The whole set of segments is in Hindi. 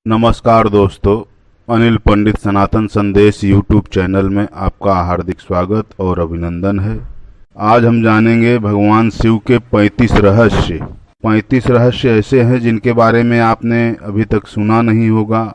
नमस्कार दोस्तों, अनिल पंडित सनातन संदेश यूट्यूब चैनल में आपका हार्दिक स्वागत और अभिनंदन है। आज हम जानेंगे भगवान शिव के 35 रहस्य। 35 रहस्य ऐसे हैं जिनके बारे में आपने अभी तक सुना नहीं होगा,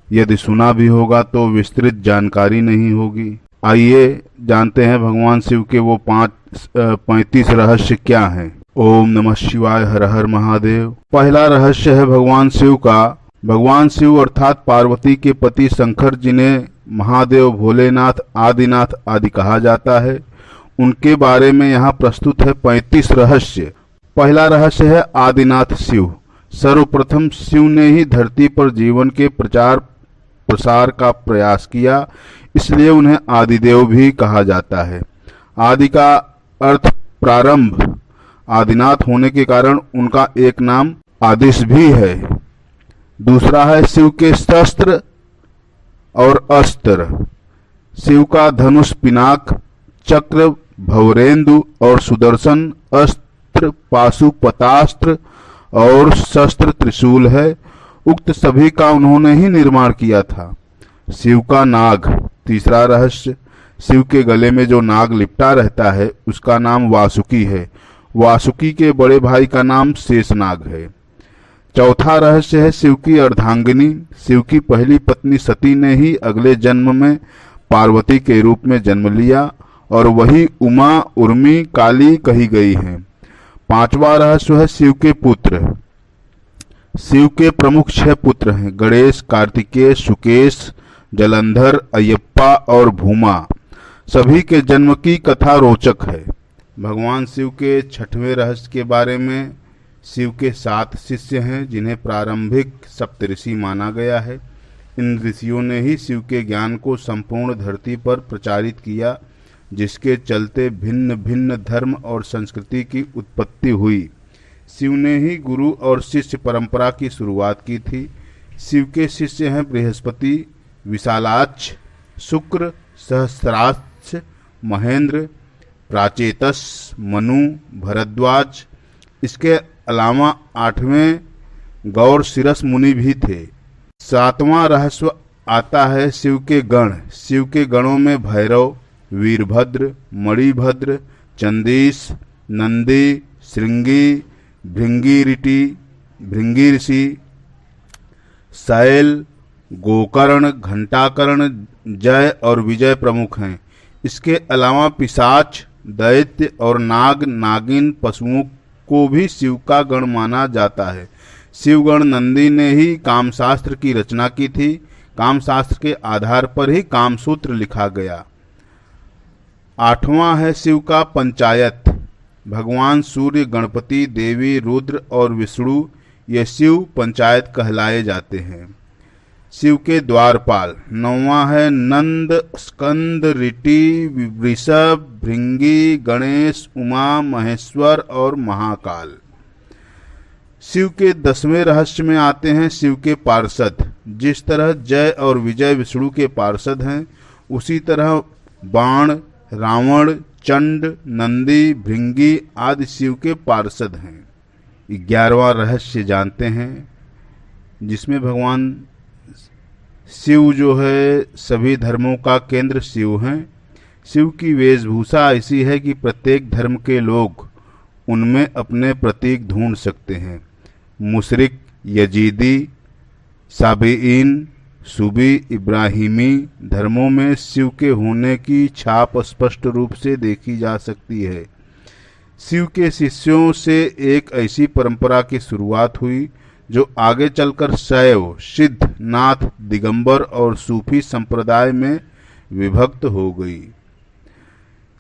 यदि सुना भी होगा तो विस्तृत जानकारी नहीं होगी। आइए जानते हैं भगवान शिव के वो 35 रहस्य क्या हैं। ओम नमः शिवाय, हर हर महादेव। पहला रहस्य है भगवान शिव का। भगवान शिव अर्थात पार्वती के पति शंकर, जिन्हें महादेव, भोलेनाथ, आदिनाथ आदि कहा जाता है, उनके बारे में यहाँ प्रस्तुत है 35 रहस्य। पहला रहस्य है आदिनाथ शिव। सर्वप्रथम शिव ने ही धरती पर जीवन के प्रचार प्रसार का प्रयास किया, इसलिए उन्हें आदिदेव भी कहा जाता है। आदि का अर्थ प्रारंभ। आदिनाथ होने के कारण उनका एक नाम आदिश भी है। दूसरा है शिव के शस्त्र और अस्त्र। शिव का धनुष, पिनाक, चक्र, भवरेंदु और सुदर्शन, अस्त्र पाशुपतास्त्र और शस्त्र त्रिशूल है। उक्त सभी का उन्होंने ही निर्माण किया था। शिव का नाग। तीसरा रहस्य, शिव के गले में जो नाग लिपटा रहता है उसका नाम वासुकी है। वासुकी के बड़े भाई का नाम शेषनाग है। चौथा रहस्य है शिव की अर्धांगिनी। शिव की पहली पत्नी सती ने ही अगले जन्म में पार्वती के रूप में जन्म लिया और वही उमा, उर्मी, काली कही गई है। पांचवा रहस्य है शिव के पुत्र। शिव के प्रमुख 6 पुत्र हैं: गणेश, कार्तिकेय, सुकेश, जलंधर, अयप्पा और भूमा। सभी के जन्म की कथा रोचक है। भगवान शिव के 6वें रहस्य के बारे में, शिव के 7 शिष्य हैं जिन्हें प्रारंभिक सप्तऋषि माना गया है। इन ऋषियों ने ही शिव के ज्ञान को संपूर्ण धरती पर प्रचारित किया, जिसके चलते भिन्न भिन्न धर्म और संस्कृति की उत्पत्ति हुई। शिव ने ही गुरु और शिष्य परंपरा की शुरुआत की थी। शिव के शिष्य हैं बृहस्पति, विशालाक्ष, शुक्र, सहस्राक्ष, महेंद्र, प्राचेतस, मनु, भरद्वाज। इसके अलावा 8वें गौर शिरस मुनि भी थे। 7वां रहस्य आता है शिव के गण। शिव के गणों में भैरव, वीरभद्र, मणिभद्र, चंदीश, नंदी, श्रृंगी, भृंगी ऋषि, शैल, गोकर्ण, घंटाकर्ण, जय और विजय प्रमुख हैं। इसके अलावा पिशाच, दैत्य और नाग, नागिन, पशुओं को भी शिव का गण माना जाता है। शिवगण नंदी ने ही कामशास्त्र की रचना की थी। कामशास्त्र के आधार पर ही कामसूत्र लिखा गया। 8वां है शिव का पंचायत। भगवान सूर्य, गणपति, देवी, रुद्र और विष्णु ये शिव पंचायत कहलाए जाते हैं। शिव के द्वारपाल। 9वां है नंद, स्कंद, ऋषि, वृषभ, भृंगी, गणेश, उमा, महेश्वर और महाकाल। शिव के 10वें रहस्य में आते हैं शिव के पार्षद। जिस तरह जय और विजय विष्णु के पार्षद हैं, उसी तरह बाण, रावण, चंड, नंदी, भृंगी आदि शिव के पार्षद हैं। 11वां रहस्य जानते हैं, जिसमें भगवान शिव जो है सभी धर्मों का केंद्र शिव हैं। शिव की वेशभूषा ऐसी है कि प्रत्येक धर्म के लोग उनमें अपने प्रतीक ढूंढ सकते हैं। मुशरिक, यजीदी, साबीइन, सूबी, इब्राहिमी धर्मों में शिव के होने की छाप स्पष्ट रूप से देखी जा सकती है। शिव के शिष्यों से एक ऐसी परंपरा की शुरुआत हुई जो आगे चलकर शैव, सिद्ध, नाथ, दिगंबर और सूफी संप्रदाय में विभक्त हो गई।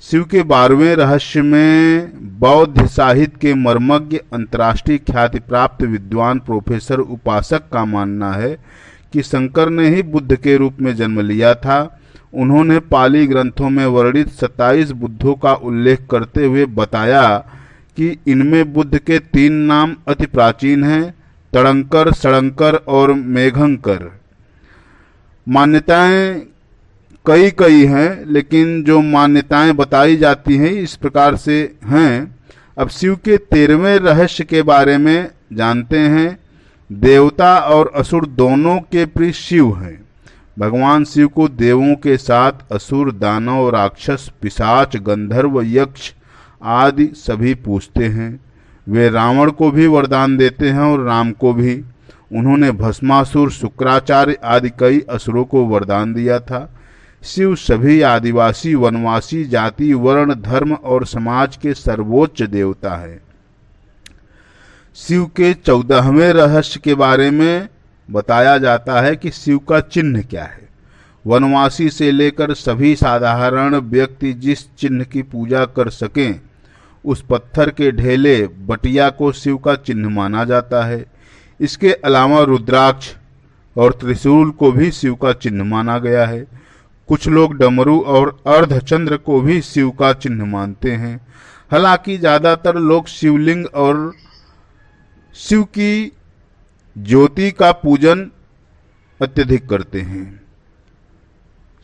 शिव के 12वें रहस्य में बौद्ध साहित्य के मर्मज्ञ, अंतर्राष्ट्रीय ख्याति प्राप्त विद्वान प्रोफेसर उपासक का मानना है कि शंकर ने ही बुद्ध के रूप में जन्म लिया था। उन्होंने पाली ग्रंथों में वर्णित 27 बुद्धों का उल्लेख करते हुए बताया कि इनमें बुद्ध के 3 नाम अति प्राचीन हैं: तड़ंकर, सड़ंकर और मेघंकर। मान्यताएं कई हैं, लेकिन जो मान्यताएं बताई जाती हैं इस प्रकार से हैं। अब शिव के 13वें रहस्य के बारे में जानते हैं। देवता और असुर दोनों के प्रिय शिव हैं। भगवान शिव को देवों के साथ असुर, दानव, राक्षस, पिशाच, गंधर्व, यक्ष आदि सभी पूजते हैं। वे रावण को भी वरदान देते हैं और राम को भी। उन्होंने भस्मासुर, शुक्राचार्य आदि कई असुरों को वरदान दिया था। शिव सभी आदिवासी, वनवासी, जाति, वर्ण, धर्म और समाज के सर्वोच्च देवता है। शिव के 14वें रहस्य के बारे में बताया जाता है कि शिव का चिन्ह क्या है। वनवासी से लेकर सभी साधारण व्यक्ति जिस चिन्ह की पूजा कर सकें, उस पत्थर के ढेले बटिया को शिव का चिन्ह माना जाता है। इसके अलावा रुद्राक्ष और त्रिशूल को भी शिव का चिन्ह माना गया है। कुछ लोग डमरू और अर्धचंद्र को भी शिव का चिन्ह मानते हैं। हालांकि ज्यादातर लोग शिवलिंग और शिव की ज्योति का पूजन अत्यधिक करते हैं।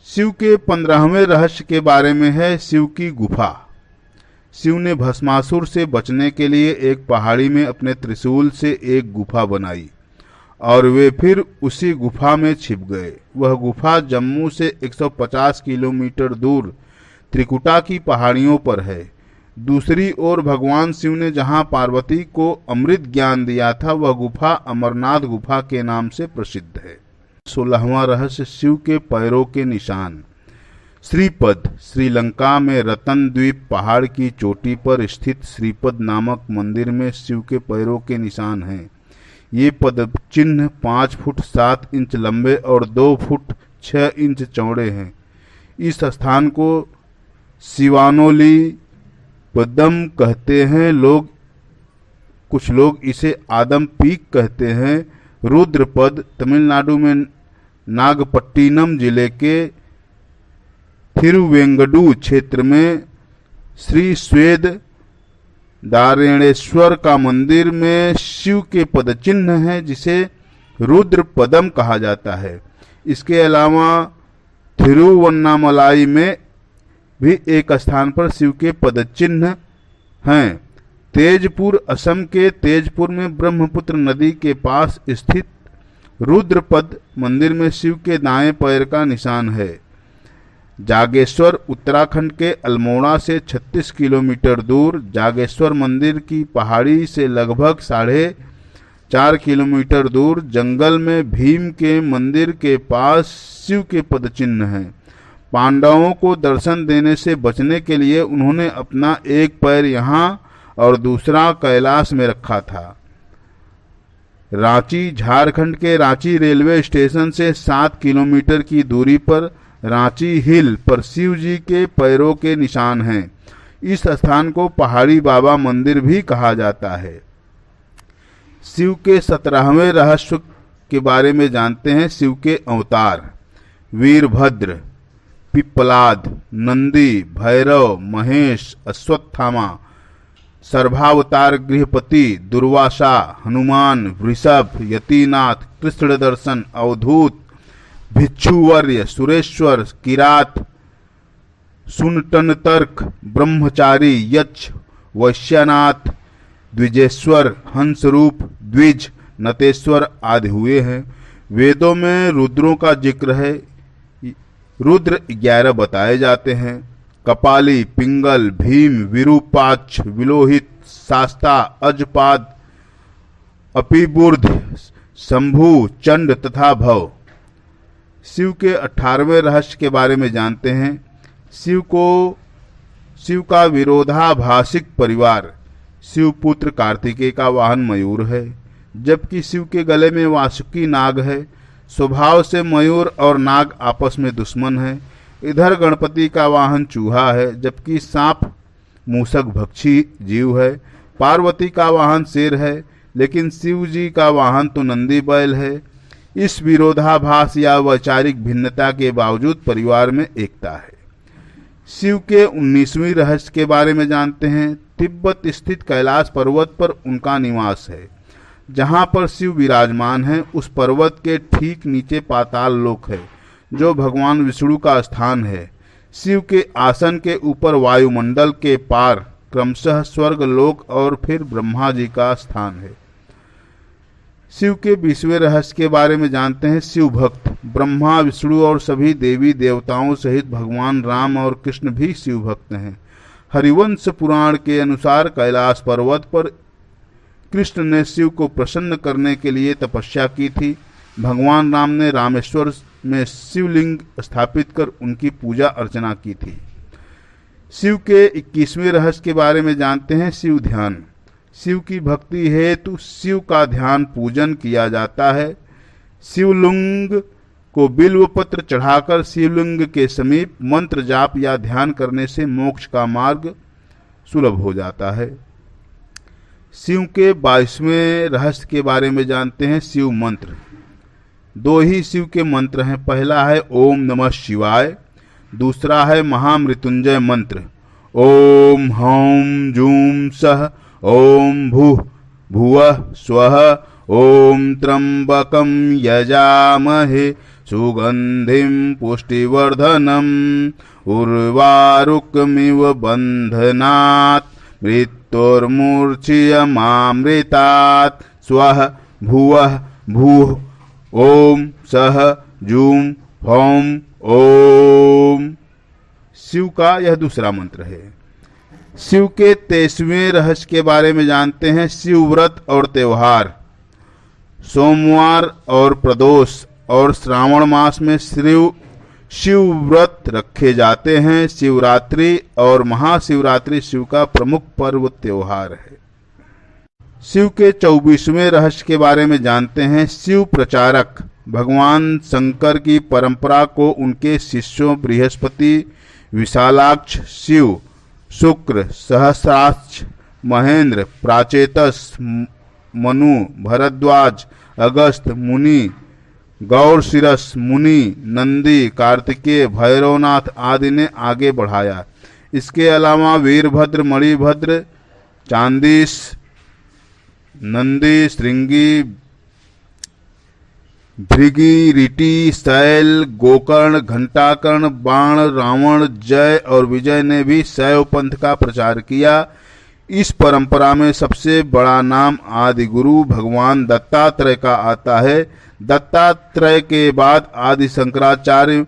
शिव के 15वें रहस्य के बारे में है शिव की गुफा। शिव ने भस्मासुर से बचने के लिए एक पहाड़ी में अपने त्रिशूल से एक गुफा बनाई और वे फिर उसी गुफा में छिप गए। वह गुफा जम्मू से 150 किलोमीटर दूर त्रिकुटा की पहाड़ियों पर है। दूसरी ओर भगवान शिव ने जहां पार्वती को अमृत ज्ञान दिया था, वह गुफा अमरनाथ गुफा के नाम से प्रसिद्ध है। 16वां रहस्य शिव के पैरों के निशान। श्रीपद श्रीलंका में रतन द्वीप पहाड़ की चोटी पर स्थित श्रीपद नामक मंदिर में शिव के पैरों के निशान हैं। ये पद चिन्ह 5 फुट 7 इंच लंबे और 2 फुट 6 इंच चौड़े हैं। इस स्थान को शिवानोली पदम कहते हैं। कुछ लोग इसे आदम पीक कहते हैं। रुद्रपद तमिलनाडु में नागपट्टिनम जिले के थिरुवेंगडू क्षेत्र में श्री स्वेद दारेणेश्वर का मंदिर में शिव के पद चिन्ह है, जिसे रुद्र पदम कहा जाता है। इसके अलावा थिरुवन्नामलाई में भी एक स्थान पर शिव के पद चिन्ह हैं। तेजपुर असम के तेजपुर में ब्रह्मपुत्र नदी के पास स्थित रुद्रपद मंदिर में शिव के दाएं पैर का निशान है। जागेश्वर उत्तराखंड के अल्मोड़ा से 36 किलोमीटर दूर जागेश्वर मंदिर की पहाड़ी से लगभग 4.5 किलोमीटर दूर जंगल में भीम के मंदिर के पास शिव के पद चिन्ह हैं। पांडवों को दर्शन देने से बचने के लिए उन्होंने अपना एक पैर यहाँ और दूसरा कैलाश में रखा था। रांची झारखंड के रांची रेलवे स्टेशन से 7 किलोमीटर की दूरी पर रांची हिल पर शिव जी के पैरों के निशान हैं। इस स्थान को पहाड़ी बाबा मंदिर भी कहा जाता है। शिव के 17वें रहस्य के बारे में जानते हैं। शिव के अवतार वीरभद्र, पिप्पलाद, नंदी, भैरव, महेश, अश्वत्थामा, सर्वावतार गृहपति, दुर्वासा, हनुमान, वृषभ, यतिनाथ, कृष्ण दर्शन, अवधूत, भिक्षुवर्य, सुरेश्वर, किरात, सुनटनतर्क, ब्रह्मचारी, यक्ष, वैश्यनाथ, द्विजेश्वर, हंसरूप, द्विज, नतेश्वर आदि हुए हैं। वेदों में रुद्रों का जिक्र है। रुद्र 11 बताए जाते हैं। कपाली, पिंगल, भीम, विरूपाक्ष, विलोहित, शास्ता, अजपाद, अपिबुर्ध, शंभु, चंड तथा भव। शिव के 18वें रहस्य के बारे में जानते हैं। शिव का विरोधाभासिक परिवार। शिवपुत्र कार्तिकेय का वाहन मयूर है, जबकि शिव के गले में वासुकी नाग है। स्वभाव से मयूर और नाग आपस में दुश्मन है। इधर गणपति का वाहन चूहा है, जबकि सांप मूसक भक्षी जीव है। पार्वती का वाहन शेर है, लेकिन शिव जी का वाहन तो नंदी बैल है। इस विरोधाभास या वैचारिक भिन्नता के बावजूद परिवार में एकता है। शिव के 19वीं रहस्य के बारे में जानते हैं। तिब्बत स्थित कैलाश पर्वत पर उनका निवास है। जहां पर शिव विराजमान है, उस पर्वत के ठीक नीचे पाताल लोक है, जो भगवान विष्णु का स्थान है। शिव के आसन के ऊपर वायुमंडल के पार क्रमशः स्वर्ग लोक और फिर ब्रह्मा जी का स्थान है। शिव के 20वें रहस्य के बारे में जानते हैं। शिव भक्त ब्रह्मा, विष्णु और सभी देवी देवताओं सहित भगवान राम और कृष्ण भी शिव भक्त हैं। हरिवंश पुराण के अनुसार कैलाश पर्वत पर कृष्ण ने शिव को प्रसन्न करने के लिए तपस्या की थी। भगवान राम ने रामेश्वर में शिवलिंग स्थापित कर उनकी पूजा अर्चना की थी। शिव के 21वें रहस्य के बारे में जानते हैं। शिव ध्यान। शिव की भक्ति हेतु शिव का ध्यान पूजन किया जाता है। शिवलिंग को बिल्व पत्र चढ़ाकर शिवलिंग के समीप मंत्र जाप या ध्यान करने से मोक्ष का मार्ग सुलभ हो जाता है। शिव के 22वें रहस्य के बारे में जानते हैं। शिव मंत्र। 2 ही शिव के मंत्र हैं। पहला है ओम नमः शिवाय, दूसरा है महामृत्युंजय मंत्र। ओम हौम जूम सह ओम भूः भुवः स्वः ओम त्र्यंबकं यजामहे सुगंधिं पुष्टिवर्धनम् उर्वारुकमिव बन्धनात् मृत्युर्मूर्छियमामृतात् स्वः भुवः भूः ओम सह जूम हौम ओम। शिव का यह दूसरा मंत्र है। शिव के 23वें रहस्य के बारे में जानते हैं। शिव व्रत और त्योहार। सोमवार और प्रदोष और श्रावण मास में शिव व्रत रखे जाते हैं। शिवरात्रि और महाशिवरात्रि शिव का प्रमुख पर्व त्योहार है। शिव के 24वें रहस्य के बारे में जानते हैं। शिव प्रचारक। भगवान शंकर की परंपरा को उनके शिष्यों बृहस्पति, विशालाक्ष, शिव, शुक्र, सहस्राक्ष, महेंद्र, प्राचेतस, मनु, भरद्वाज, अगस्त मुनि, गौरशिरस मुनि, नंदी, कार्तिकेय, भैरवनाथ आदि ने आगे बढ़ाया। इसके अलावा वीरभद्र, मणिभद्र, चांदीस, नंदी, श्रृंगी, भृगि, रीटी, शैल, गोकर्ण, घंटाकर्ण, बाण, रावण, जय और विजय ने भी शैव पंथ का प्रचार किया। इस परंपरा में सबसे बड़ा नाम आदि गुरु भगवान दत्तात्रेय का आता है। दत्तात्रेय के बाद आदि शंकराचार्य,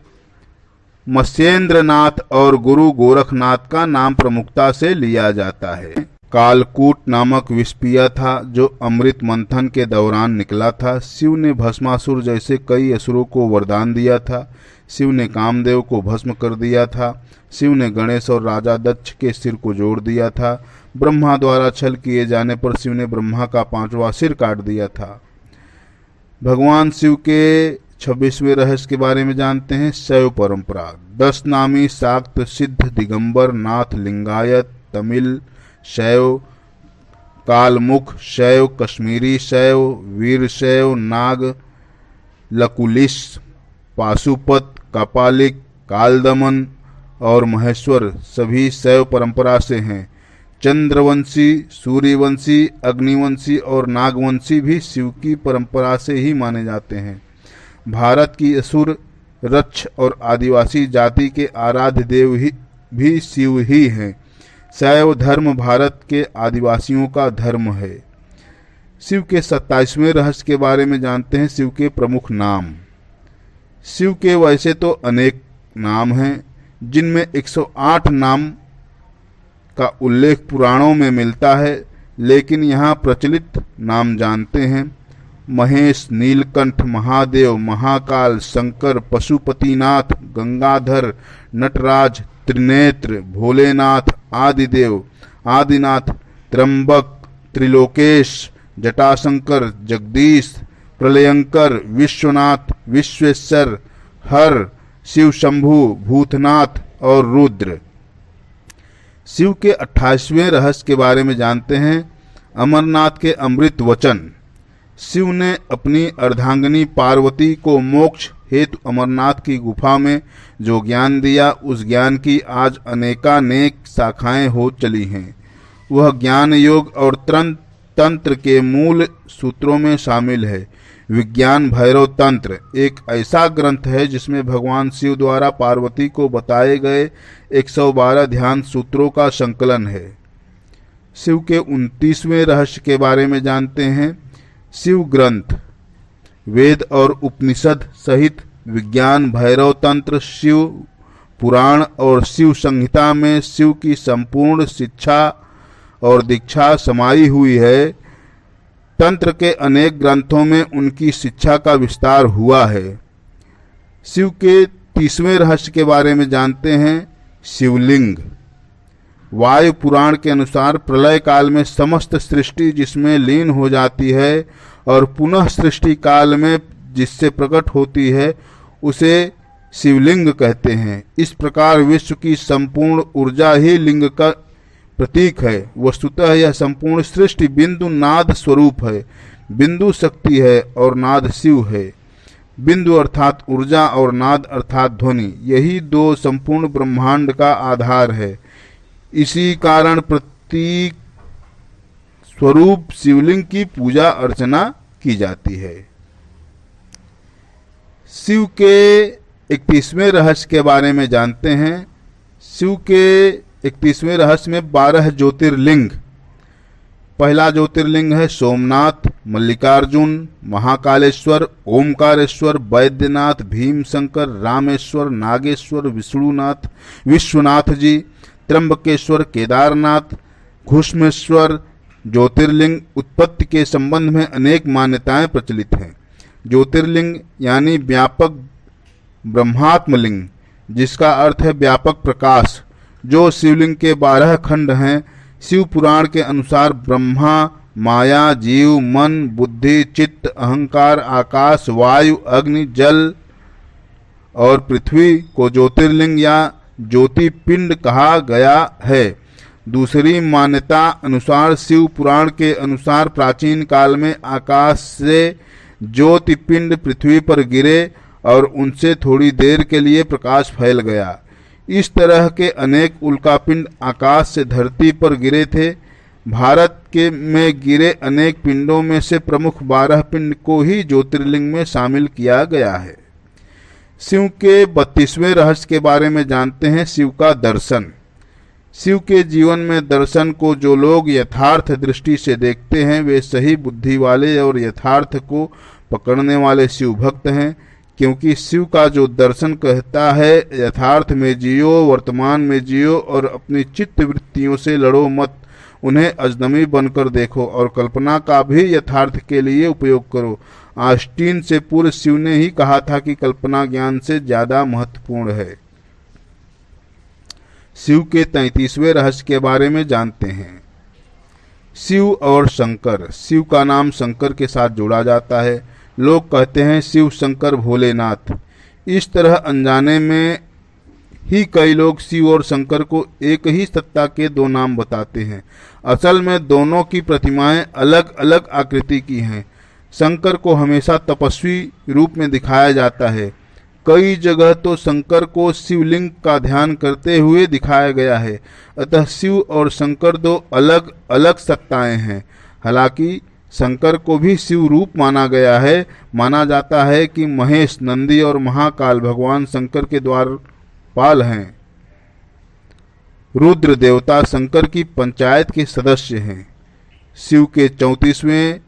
मत्स्येंद्रनाथ और गुरु गोरखनाथ का नाम प्रमुखता से लिया जाता है। कालकूट नामक विष पिया था जो अमृत मंथन के दौरान निकला था। शिव ने भस्मासुर जैसे कई असुरों को वरदान दिया था। शिव ने कामदेव को भस्म कर दिया था। शिव ने गणेश और राजा दक्ष के सिर को जोड़ दिया था। ब्रह्मा द्वारा छल किए जाने पर शिव ने ब्रह्मा का 5वां सिर काट दिया था। भगवान शिव के 26वें रहस्य के बारे में जानते हैं। शैव परंपरा। 10 नामी शाक्त सिद्ध दिगंबर नाथ लिंगायत तमिल शैव, कालमुख शैव, कश्मीरी शैव, वीर शैव, नाग लकुलिश, पाशुपत, कपालिक, कालदमन और महेश्वर सभी शैव परंपरा से हैं। चंद्रवंशी, सूर्यवंशी, अग्निवंशी और नागवंशी भी शिव की परंपरा से ही माने जाते हैं। भारत की असुर, रक्ष और आदिवासी जाति के आराध्य देव भी शिव ही हैं। शैव धर्म भारत के आदिवासियों का धर्म है। शिव के 27वें रहस्य के बारे में जानते हैं। शिव के प्रमुख नाम। शिव के वैसे तो अनेक नाम हैं, जिनमें 108 नाम का उल्लेख पुराणों में मिलता है, लेकिन यहाँ प्रचलित नाम जानते हैं। महेश, नीलकंठ, महादेव, महाकाल, शंकर, पशुपतिनाथ, गंगाधर, नटराज, त्रिनेत्र, भोलेनाथ, आदिदेव, आदिनाथ, त्र्यंबक, त्रिलोकेश, जटाशंकर, जगदीश, प्रलयंकर, विश्वनाथ, विश्वेश्वर, हर, शिव शंभु, भूतनाथ और रुद्र। शिव के 28वें रहस्य के बारे में जानते हैं। अमरनाथ के अमृत वचन। शिव ने अपनी अर्धांगिनी पार्वती को मोक्ष हेतु अमरनाथ की गुफा में जो ज्ञान दिया, उस ज्ञान की आज अनेकानेक शाखाएं हो चली हैं। वह ज्ञान योग और तंत्र के मूल सूत्रों में शामिल है। विज्ञान भैरव तंत्र एक ऐसा ग्रंथ है जिसमें भगवान शिव द्वारा पार्वती को बताए गए 112 ध्यान सूत्रों का संकलन है। शिव के 29वें रहस्य के बारे में जानते हैं। शिव ग्रंथ, वेद और उपनिषद सहित विज्ञान, भैरव तंत्र, शिव पुराण और शिव संहिता में शिव की संपूर्ण शिक्षा और दीक्षा समाई हुई है। तंत्र के अनेक ग्रंथों में उनकी शिक्षा का विस्तार हुआ है। शिव के 30वें रहस्य के बारे में जानते हैं। शिवलिंग। वायु पुराण के अनुसार प्रलय काल में समस्त सृष्टि जिसमें लीन हो जाती है और पुनः सृष्टि काल में जिससे प्रकट होती है उसे शिवलिंग कहते हैं। इस प्रकार विश्व की संपूर्ण ऊर्जा ही लिंग का प्रतीक है। वस्तुतः यह संपूर्ण सृष्टि बिंदु नाद स्वरूप है। बिंदु शक्ति है और नाद शिव है। बिंदु अर्थात ऊर्जा और नाद अर्थात ध्वनि, यही दो संपूर्ण ब्रह्मांड का आधार है। इसी कारण प्रतीक स्वरूप शिवलिंग की पूजा अर्चना की जाती है। शिव के 31वें रहस्य के बारे में जानते हैं। शिव के 31वें रहस्य में 12 ज्योतिर्लिंग। पहला ज्योतिर्लिंग है सोमनाथ, मल्लिकार्जुन, महाकालेश्वर, ओमकारेश्वर, वैद्यनाथ, भीमशंकर, रामेश्वर, नागेश्वर, विष्णुनाथ, विश्वनाथ जी, त्र्यंबकेश्वर, केदारनाथ, घुष्मेश्वर। ज्योतिर्लिंग उत्पत्ति के संबंध में अनेक मान्यताएं प्रचलित हैं। ज्योतिर्लिंग यानी व्यापक ब्रह्मात्मलिंग, जिसका अर्थ है व्यापक प्रकाश, जो शिवलिंग के 12 खंड हैं। शिव पुराण के अनुसार ब्रह्मा, माया, जीव, मन, बुद्धि, चित्त, अहंकार, आकाश, वायु, अग्नि, जल और पृथ्वी को ज्योतिर्लिंग या ज्योतिपिंड कहा गया है। दूसरी मान्यता अनुसार शिव पुराण के अनुसार प्राचीन काल में आकाश से ज्योतिपिंड पृथ्वी पर गिरे और उनसे थोड़ी देर के लिए प्रकाश फैल गया। इस तरह के अनेक उल्कापिंड आकाश से धरती पर गिरे थे। भारत के में गिरे अनेक पिंडों में से प्रमुख 12 पिंड को ही ज्योतिर्लिंग में शामिल किया गया है। शिव के 32वें रहस्य के बारे में जानते हैं। शिव का दर्शन। शिव के जीवन में दर्शन को जो लोग यथार्थ दृष्टि से देखते हैं वे सही बुद्धि वाले और यथार्थ को पकड़ने वाले शिव भक्त हैं, क्योंकि शिव का जो दर्शन कहता है यथार्थ में जियो, वर्तमान में जियो और अपनी चित्त वृत्तियों से लड़ो मत, उन्हें अजनबी बनकर देखो और कल्पना का भी यथार्थ के लिए उपयोग करो। आस्टीन से पूर्व शिव ने ही कहा था कि कल्पना ज्ञान से ज्यादा महत्वपूर्ण है। शिव के 33वें रहस्य के बारे में जानते हैं। शिव और शंकर। शिव का नाम शंकर के साथ जोड़ा जाता है। लोग कहते हैं शिव शंकर भोलेनाथ। इस तरह अनजाने में ही कई लोग शिव और शंकर को एक ही सत्ता के दो नाम बताते हैं। असल में दोनों की प्रतिमाएं अलग अलग आकृति की हैं। शंकर को हमेशा तपस्वी रूप में दिखाया जाता है। कई जगह तो शंकर को शिवलिंग का ध्यान करते हुए दिखाया गया है। अतः शिव और शंकर दो अलग अलग सत्ताएं हैं। हालांकि शंकर को भी शिव रूप माना गया है। माना जाता है कि महेश, नंदी और महाकाल भगवान शंकर के द्वारपाल हैं। रुद्र देवता शंकर की पंचायत के सदस्य हैं। शिव के 34वें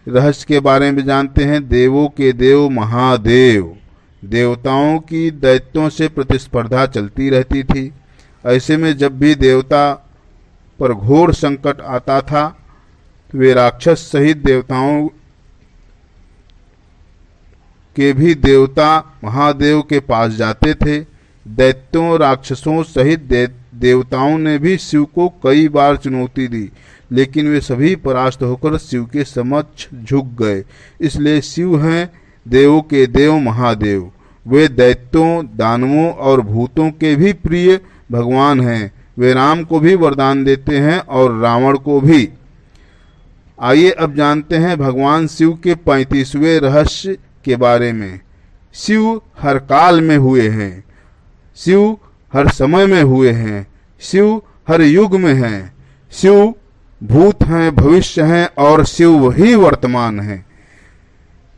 रहस्य के बारे में जानते हैं। देवों के देव महादेव। देवताओं की दैत्यों से प्रतिस्पर्धा चलती रहती थी। ऐसे में जब भी देवता पर घोर संकट आता था वे राक्षस सहित देवताओं के भी देवता महादेव के पास जाते थे। दैत्यों राक्षसों सहित देवताओं ने भी शिव को कई बार चुनौती दी, लेकिन वे सभी परास्त होकर शिव के समक्ष झुक गए। इसलिए शिव हैं देवों के देव महादेव। वे दैत्यों, दानवों और भूतों के भी प्रिय भगवान हैं। वे राम को भी वरदान देते हैं और रावण को भी। आइए अब जानते हैं भगवान शिव के 35वें रहस्य के बारे में। शिव हर काल में हुए हैं। शिव हर समय में हुए हैं। शिव हर युग में हैं। शिव भूत हैं, भविष्य हैं और शिव वही वर्तमान हैं।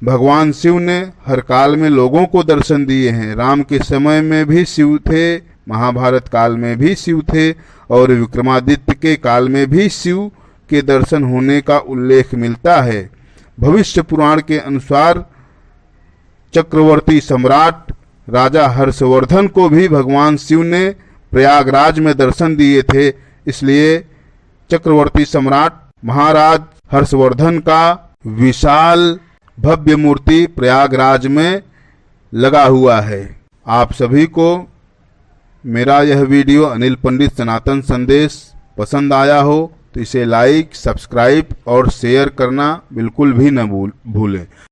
भगवान शिव ने हर काल में लोगों को दर्शन दिए हैं। राम के समय में भी शिव थे, महाभारत काल में भी शिव थे और विक्रमादित्य के काल में भी शिव के दर्शन होने का उल्लेख मिलता है। भविष्य पुराण के अनुसार चक्रवर्ती सम्राट राजा हर्षवर्धन को भी भगवान शिव ने प्रयागराज में दर्शन दिए थे। इसलिए चक्रवर्ती सम्राट महाराज हर्षवर्धन का विशाल भव्य मूर्ति प्रयागराज में लगा हुआ है। आप सभी को मेरा यह वीडियो अनिल पंडित सनातन संदेश पसंद आया हो तो इसे लाइक, सब्सक्राइब और शेयर करना बिल्कुल भी न भूलें।